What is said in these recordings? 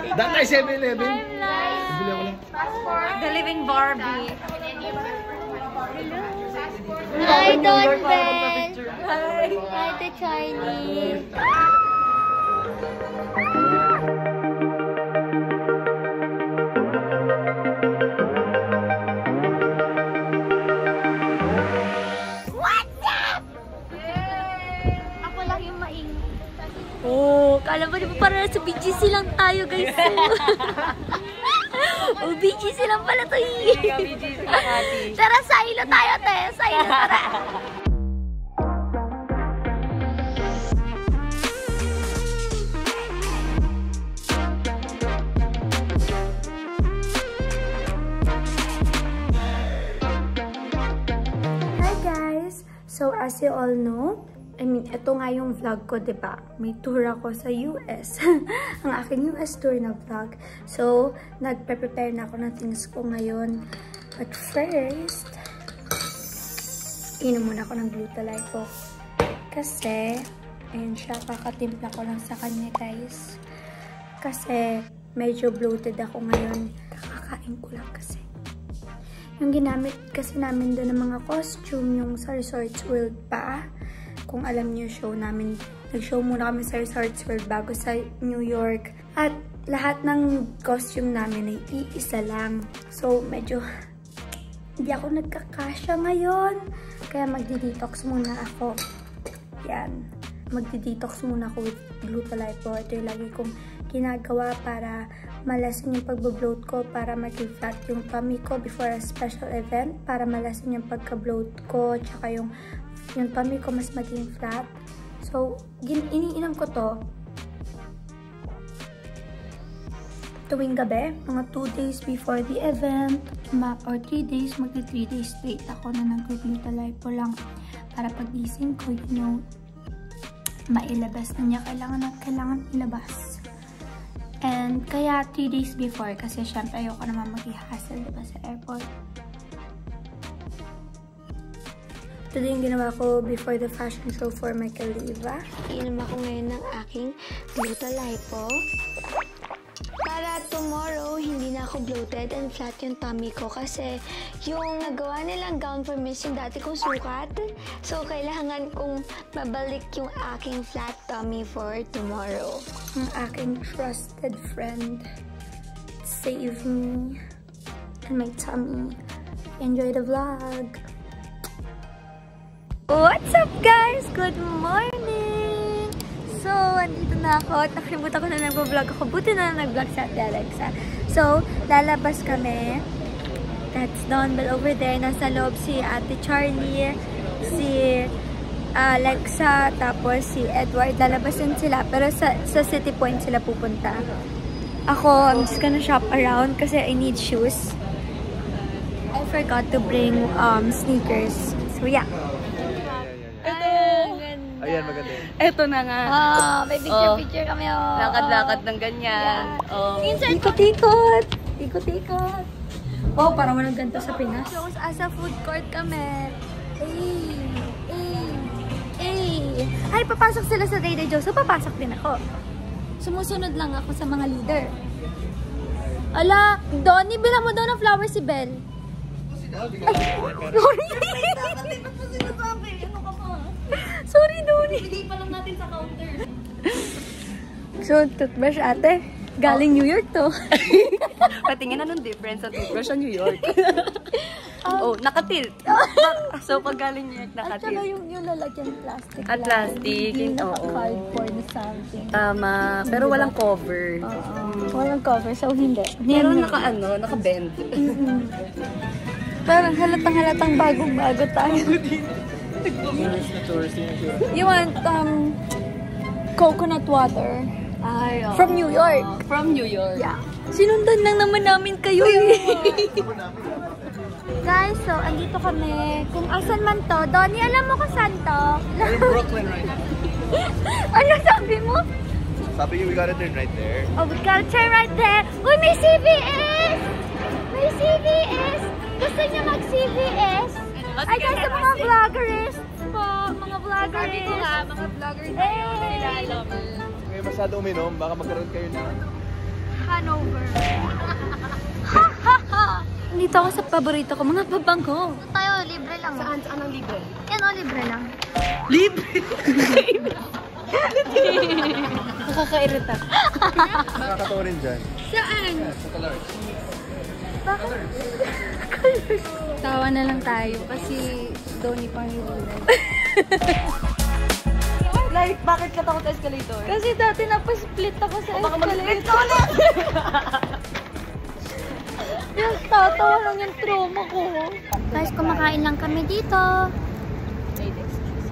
Dahil tayo 7-Eleven. The Living Barbie. Hi, Don Ben. Hi, the Chinese. Oh, kala mo di ba para sa BGC lang tayo, guys. Oh, BGC lang pala to. Tara, silo tayo, te. Silo, tara. Hi, guys. So, as you all know, ito nga yung vlog ko, diba? May tour ako sa US. Ang aking US tour na vlog. So, nagpe-prepare na ako ng things ko ngayon. But first, inom muna ako ng Gluta-Lipo. Kasi, ayun siya, kakatimpla ko lang sa kanya, guys. Kasi, medyo bloated ako ngayon. Kakakain ko lang kasi. Yung ginamit kasi namin doon ng mga costume, yung sa Resorts World pa. Kung alam niyo show namin, nag-show muna kami sa Resorts World bago sa New York. At lahat ng costume namin ay iisa lang. So, medyo hindi ako nagkakasya ngayon. Kaya magdi-detox muna ako. Yan. Magdi-detox muna ako with Gluta-Lipo. Ito yung lagi kong ginagawa para malasin yung pagbo-bloat ko, para maging flat yung tummy ko before a special event, para malasin yung pagka-bloat ko, tsaka yung tummy ko mas maging flat. So, iniinom ko to tuwing gabi, mga 2 days before the event, or 3 days, magti 3 days straight ako na nag-Gluta-Lipo lang para pag-gising ko, you know, mailabas na niya. Kailangan ilabas. And kaya 3 days before, kasi syempre ayoko naman mag-i-hassle, diba, sa airport. Ito din yung ginawa ko before the fashion show for Michael Leva. Iinom ako ngayon ng aking Gluta-Lipo. Para tomorrow, hindi na ako bloated and flat yung tummy ko. Kasi yung nagawa nilang gown for Miss yung dati kong sukat. So, kailangan kong mabalik yung aking flat tummy for tomorrow. Ang aking trusted friend saved me and my tummy. Enjoy the vlog! What's up, guys? Good morning! So, andito na ako at nakalimutan ko na nag-vlog ako. Buti na nag-vlog sa Ate Alexa. So, lalabas kami. That's Dawn Bell over there. Nasa loob si Ate Charlie, si Alexa, tapos si Edward. Lalabas din sila. Pero sa City Point sila pupunta. Ako, I'm just gonna shop around kasi I need shoes. I forgot to bring sneakers. So, yeah. Ayan, maganda. Eto na nga. May picture kami. Lakad-lakad ng ganyan. Ikot-ikot. Ikot-ikot. Oh, parang walang ganito sa Pinas. Shows as a food court kami. Ay, papasok sila sa Day Day Joe. So, papasok din ako. Sumusunod lang ako sa mga leader. Ala, Donnie, bilang mo daw ng flower si Belle. Sorry. Sorry, Donnie. Hindi pa lang natin sa counter. So, toothbrush ate. Galing New York to. Patingin na nung difference sa toothbrush sa New York. Oh, nakatilt. So, pag galing New York, At nakatilt. saka yung lalagyan plastic. At plastic. Yung Oo. naka-cardboard na something. Tama. Pero walang cover. Walang cover, so hindi. Pero naka-bend. Parang halatang bagong-bago tayo. You want coconut water Ay, oh. from New York. From New York. Yeah. Sinundan lang naman namin kayo eh. Guys, so andito kami. Kung asan man to, Donnie, alam mo kung saan to? We're in Brooklyn right now. Ano sabi mo? Sabi niyo, we gotta turn right there. Oh, we gotta turn right there. Uy, may CVS! May CVS! Gusto niyo mag-CVS? Ay, guys, sa mga vloggers po. Mga vloggers. Sabi ko nga, mga vloggers na yun. Sila lover. Ngayon masyado uminom, baka magkaroon kayo na Hanover. Dito ako sa paborito ko, mga babangko. Tayo, libre lang. Saan? Saan ang libre? Yan o, libre lang. Libre! Nakakairita. Nakakatawa rin dyan. Saan? Sa colors. Tawa na lang tayo kasi Donnie pang hilunan. Like, bakit ka takot sa escalator? Kasi dati napasplit ako sa Baka mag-split ka escalator. Yung tatawa lang yung trauma ko. Guys, kumakain lang kami dito.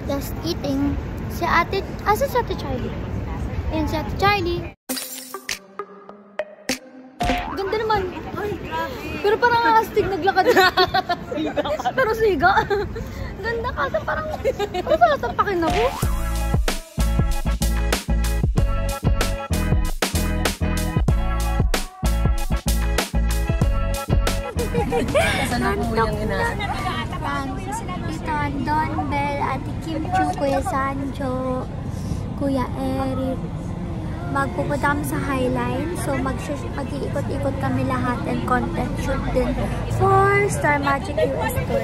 Just eating. Si ate, asa si ate Charlie? Ayan si ate Charlie. Ganda naman. Pero parang astig naglakad. Pero siga. Ganda kasi parang sasatapakin ako. Saan ang kuyang inaan? Dito, Don Bell, Ate Kim Chu, Kuya Sanjo, Kuya Eric. Magpupunta kami sa Highline. So, mag-iikot-ikot kami lahat and content shoot din for Star Magic US Tour.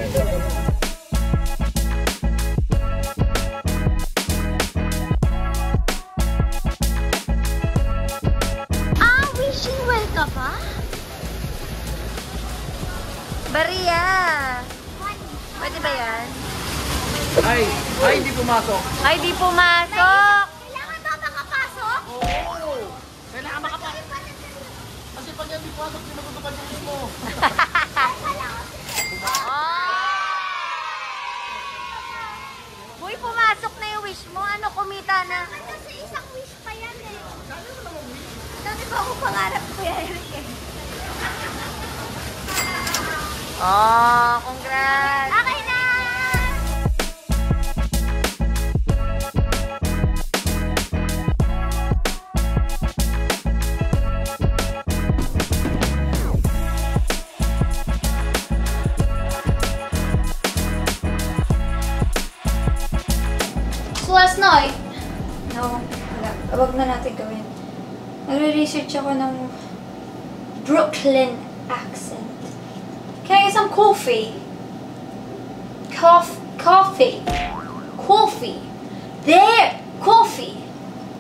Wishing well ka pa? Maria! Pwede ba yan? Ay, hindi pumasok. Ay, di pumasok! Kailangan ba makapasok? Oo! Kailangan makapasok. Kasi pag hindi pumasok, pinagutupad yung gusto mo. Uy, pumasok na yung wish mo. Ano, kumita na? Kasi isang wish pa yan eh. Dami ko ako pangarap ko yan, Eric eh. Oh, congrats! Okay na! So last night, no, wag na natin gawin. Nagre-research ako ng Brooklyn accent. Can I get some coffee? Coffee. There! Coffee!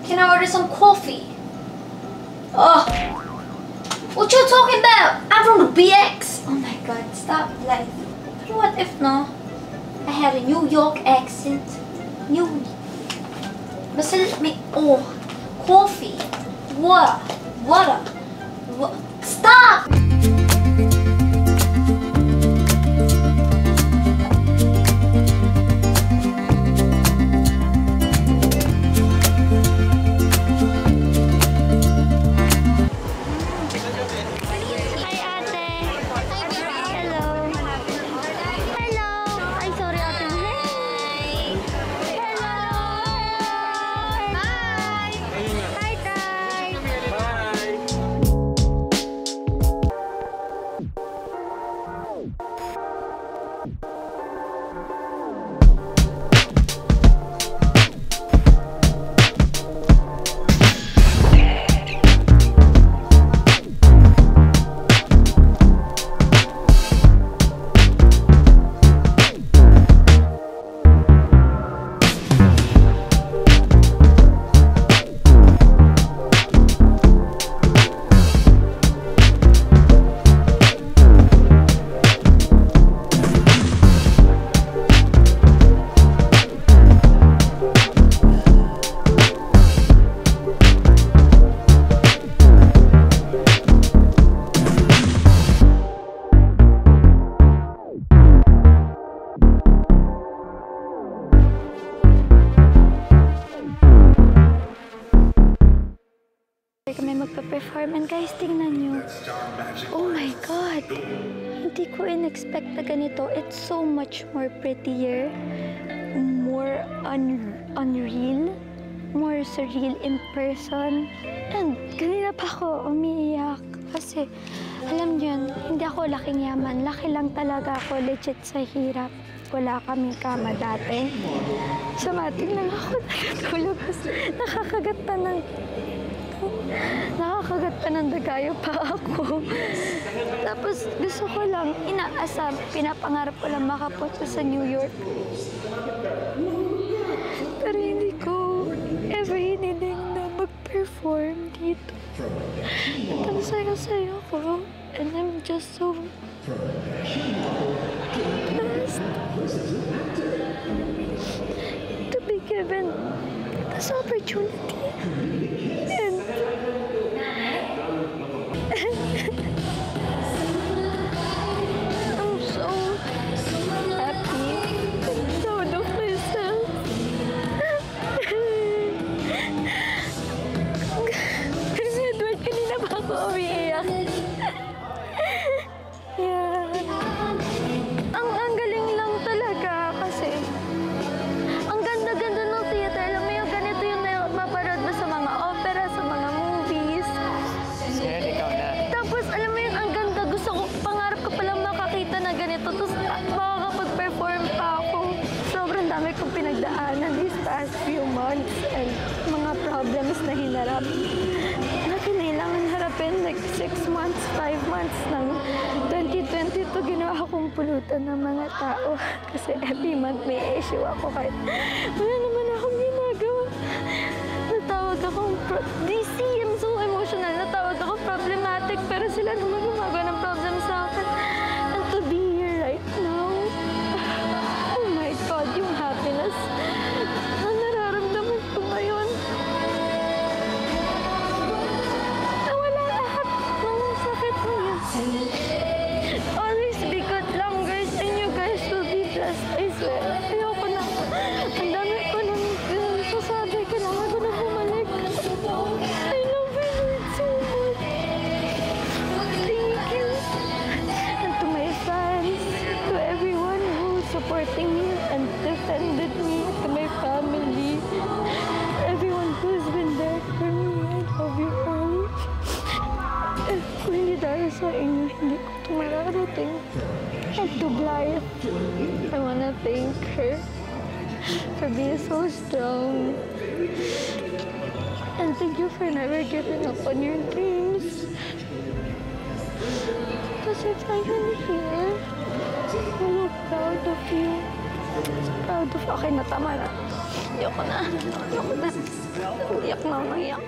Can I order some coffee? Oh! What you talking about? I'm from the BX! Oh my god, stop. Like, but what if no? I had a New York accent. Oh, coffee. Water. Stop! Kami magpa-perform and guys, tingnan nyo. Oh my god! Hindi ko in-expect na ganito. It's so much more prettier, more unreal, more surreal in person. And kanina pa ako umiiyak kasi alam nyo yun, hindi ako laking yaman. Laki lang talaga ako legit sa hirap. Wala kaming kama dati. Sa mating lang ako nakatulog kasi nakakagat na ng makagat pa ng dagayo pa ako. Tapos gusto ko lang, pinapangarap ko lang makapunta sa New York. Pero hindi ko ever hiniling na mag-perform dito. At ang saya-saya ko. And I'm just so blessed to be given this opportunity. And I'm so happy and proud of myself. Kasi Edward, kanina pa ako umiiyak. Yeah. Ang galing lang talaga kasi ang ganda-ganda ng theater. Alam mo yung ganito yung maparod mo sa mga opera, sa mga movies. Yan, ikaw na. Tapos alam mo yung ang ganda. Gusto ko, pangarap ko palang makakita na ganito. Tapos makakapag-perform pa ako. Sobrang dami kong pinagdaanan these past few months and mga problems na hinarap. Na kailangan harapin like 6 months, 5 months ng 2022 ginawa akong pulutan ng mga tao. Kasi every month may issue ako kahit wala naman akong ginagawa. Natawag akong DC, I'm so emotional. Natawag ako problematic pero sila naman gumagawa ng problem sa akin. And to be here right now, oh my God, yung happiness na nararamdaman ko ngayon. Nawala lahat ng sakit ngayon. Always be good lang, guys, and you guys will be blessed, I swear. Ayoko na. Ang dami ko nang sasabi. Kailangan ko na bumalik. I love you, Lord, so much. Thank you. And to my fans, to everyone who's supporting me and defended me, to my family, everyone who's been there for me, I love you all. And kung hindi dahil sa inyo, hindi ko ito mararating. And to Blythe, I wanna thank her for being so strong. And thank you for never giving up on your dreams. Because you're finally here. I'm so proud of you. So proud of... Okay na, tama na. Ayoko na. Ayoko na. Iyak na, naiyak.